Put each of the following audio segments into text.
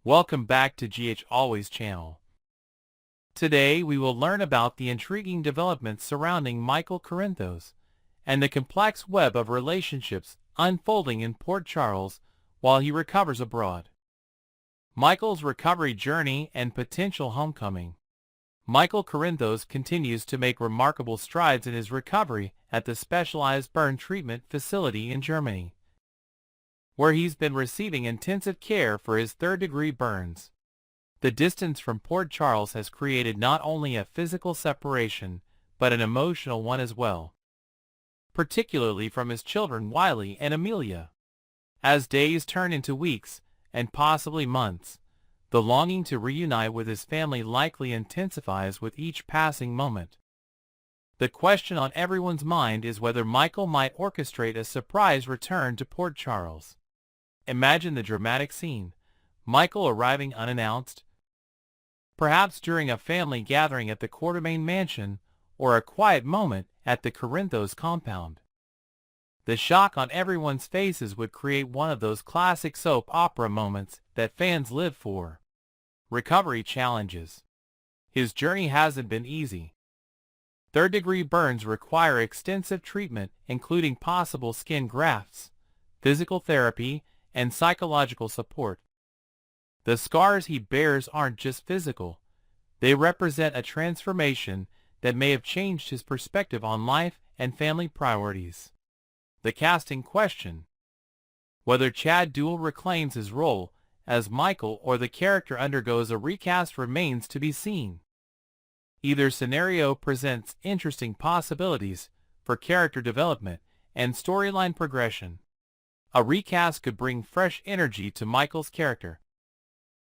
Welcome back to GH Always channel. Today we will learn about the intriguing developments surrounding Michael Corinthos and the complex web of relationships unfolding in Port Charles while he recovers abroad. Michael's recovery journey and potential homecoming. Michael Corinthos continues to make remarkable strides in his recovery at the specialized burn treatment facility in Germany, where he's been receiving intensive care for his third-degree burns. The distance from Port Charles has created not only a physical separation, but an emotional one as well, particularly from his children Wiley and Amelia. As days turn into weeks, and possibly months, the longing to reunite with his family likely intensifies with each passing moment. The question on everyone's mind is whether Michael might orchestrate a surprise return to Port Charles. Imagine the dramatic scene: Michael arriving unannounced, perhaps during a family gathering at the Quartermaine mansion, or a quiet moment at the Corinthos compound. The shock on everyone's faces would create one of those classic soap opera moments that fans live for. Recovery challenges. His journey hasn't been easy. Third-degree burns require extensive treatment, including possible skin grafts, physical therapy, and psychological support. The scars he bears aren't just physical. They represent a transformation that may have changed his perspective on life and family priorities. The casting question. Whether Chad Duell reclaims his role as Michael or the character undergoes a recast remains to be seen. Either scenario presents interesting possibilities for character development and storyline progression. A recast could bring fresh energy to Michael's character,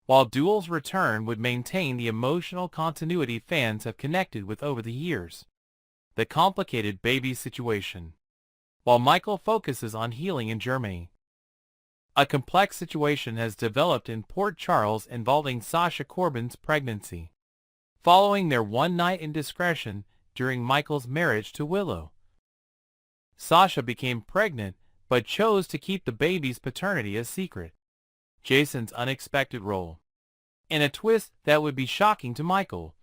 while Duell's return would maintain the emotional continuity fans have connected with over the years. The complicated baby situation. While Michael focuses on healing in Germany, a complex situation has developed in Port Charles involving Sasha Corbin's pregnancy. Following their one-night indiscretion during Michael's marriage to Willow, Sasha became pregnant but chose to keep the baby's paternity a secret. Jason's unexpected role. In a twist that would be shocking to Michael,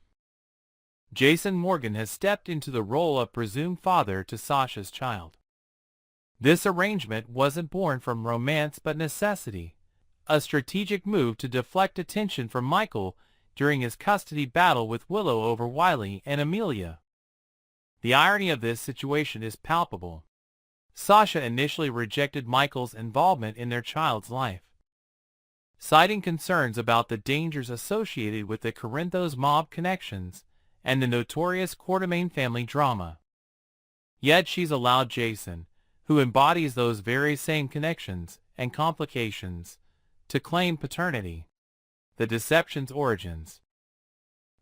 Jason Morgan has stepped into the role of presumed father to Sasha's child. This arrangement wasn't born from romance but necessity, a strategic move to deflect attention from Michael during his custody battle with Willow over Wiley and Amelia. The irony of this situation is palpable. Sasha initially rejected Michael's involvement in their child's life, citing concerns about the dangers associated with the Corinthos mob connections and the notorious Quartermaine family drama. Yet she's allowed Jason, who embodies those very same connections and complications, to claim paternity. The deception's origins.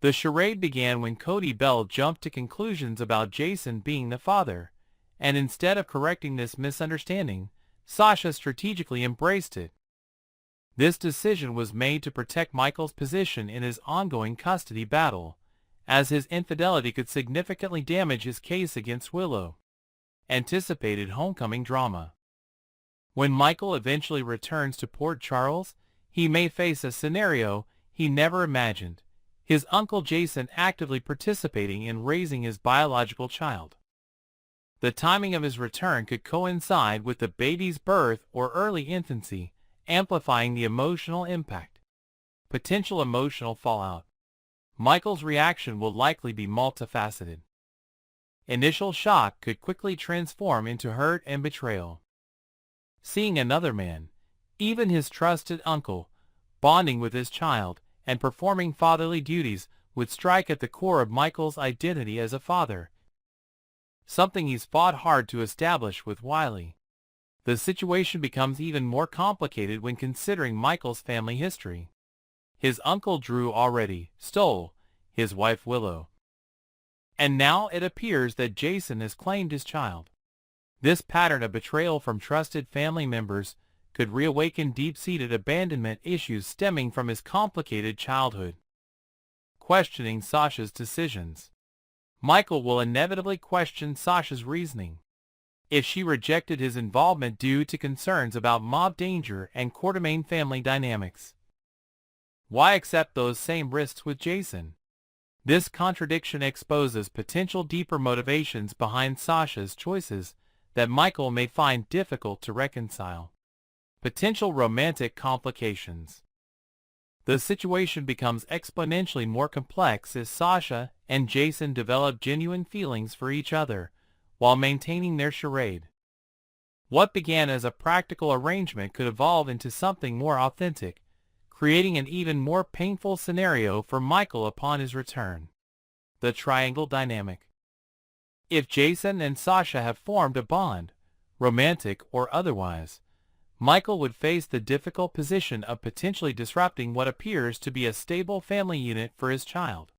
The charade began when Cody Bell jumped to conclusions about Jason being the father, and instead of correcting this misunderstanding, Sasha strategically embraced it. This decision was made to protect Michael's position in his ongoing custody battle, as his infidelity could significantly damage his case against Willow. Anticipated homecoming drama. When Michael eventually returns to Port Charles, he may face a scenario he never imagined: his uncle Jason actively participating in raising his biological child. The timing of his return could coincide with the baby's birth or early infancy, amplifying the emotional impact. Potential emotional fallout. Michael's reaction will likely be multifaceted. Initial shock could quickly transform into hurt and betrayal. Seeing another man, even his trusted uncle, bonding with his child and performing fatherly duties would strike at the core of Michael's identity as a father, something he's fought hard to establish with Wiley. The situation becomes even more complicated when considering Michael's family history. His uncle Drew already stole his wife Willow, and now it appears that Jason has claimed his child. This pattern of betrayal from trusted family members could reawaken deep-seated abandonment issues stemming from his complicated childhood. Questioning Sasha's decisions. Michael will inevitably question Sasha's reasoning. If she rejected his involvement due to concerns about mob danger and Quartermaine family dynamics, Why accept those same risks with Jason? This contradiction exposes potential deeper motivations behind Sasha's choices that Michael may find difficult to reconcile. Potential romantic complications. The situation becomes exponentially more complex as Sasha and Jason develop genuine feelings for each other while maintaining their charade. What began as a practical arrangement could evolve into something more authentic, creating an even more painful scenario for Michael upon his return. The triangle dynamic. If Jason and Sasha have formed a bond, romantic or otherwise, Michael would face the difficult position of potentially disrupting what appears to be a stable family unit for his child.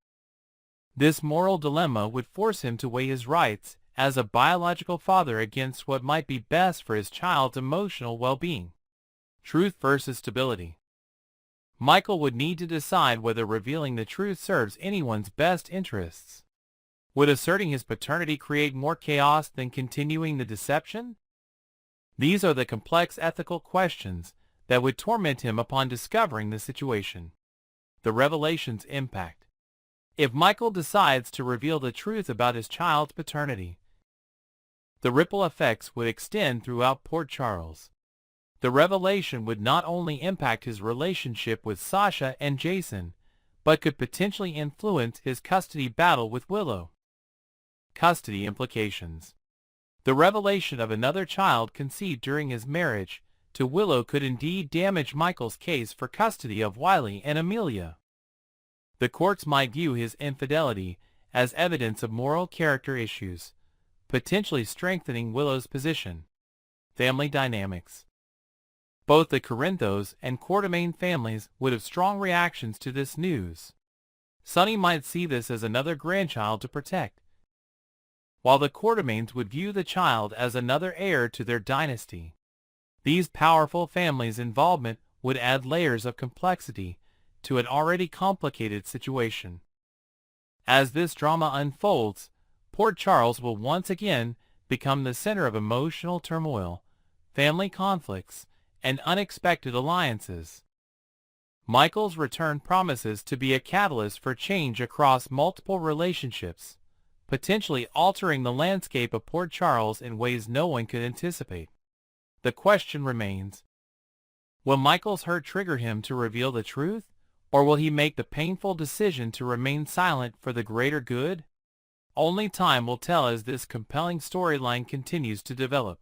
This moral dilemma would force him to weigh his rights as a biological father against what might be best for his child's emotional well-being. Truth versus stability. Michael would need to decide whether revealing the truth serves anyone's best interests. Would asserting his paternity create more chaos than continuing the deception? These are the complex ethical questions that would torment him upon discovering the situation. The revelation's impact. If Michael decides to reveal the truth about his child's paternity, the ripple effects would extend throughout Port Charles. The revelation would not only impact his relationship with Sasha and Jason, but could potentially influence his custody battle with Willow. Custody implications. The revelation of another child conceived during his marriage to Willow could indeed damage Michael's case for custody of Wiley and Amelia. The courts might view his infidelity as evidence of moral character issues, potentially strengthening Willow's position. Family dynamics. Both the Corinthos and Quartermaine families would have strong reactions to this news. Sonny might see this as another grandchild to protect, while the Quartermaines would view the child as another heir to their dynasty. These powerful families' involvement would add layers of complexity to an already complicated situation. As this drama unfolds, Port Charles will once again become the center of emotional turmoil, family conflicts, and unexpected alliances. Michael's return promises to be a catalyst for change across multiple relationships, potentially altering the landscape of Port Charles in ways no one could anticipate. The question remains, will Michael's hurt trigger him to reveal the truth, or will he make the painful decision to remain silent for the greater good? Only time will tell as this compelling storyline continues to develop.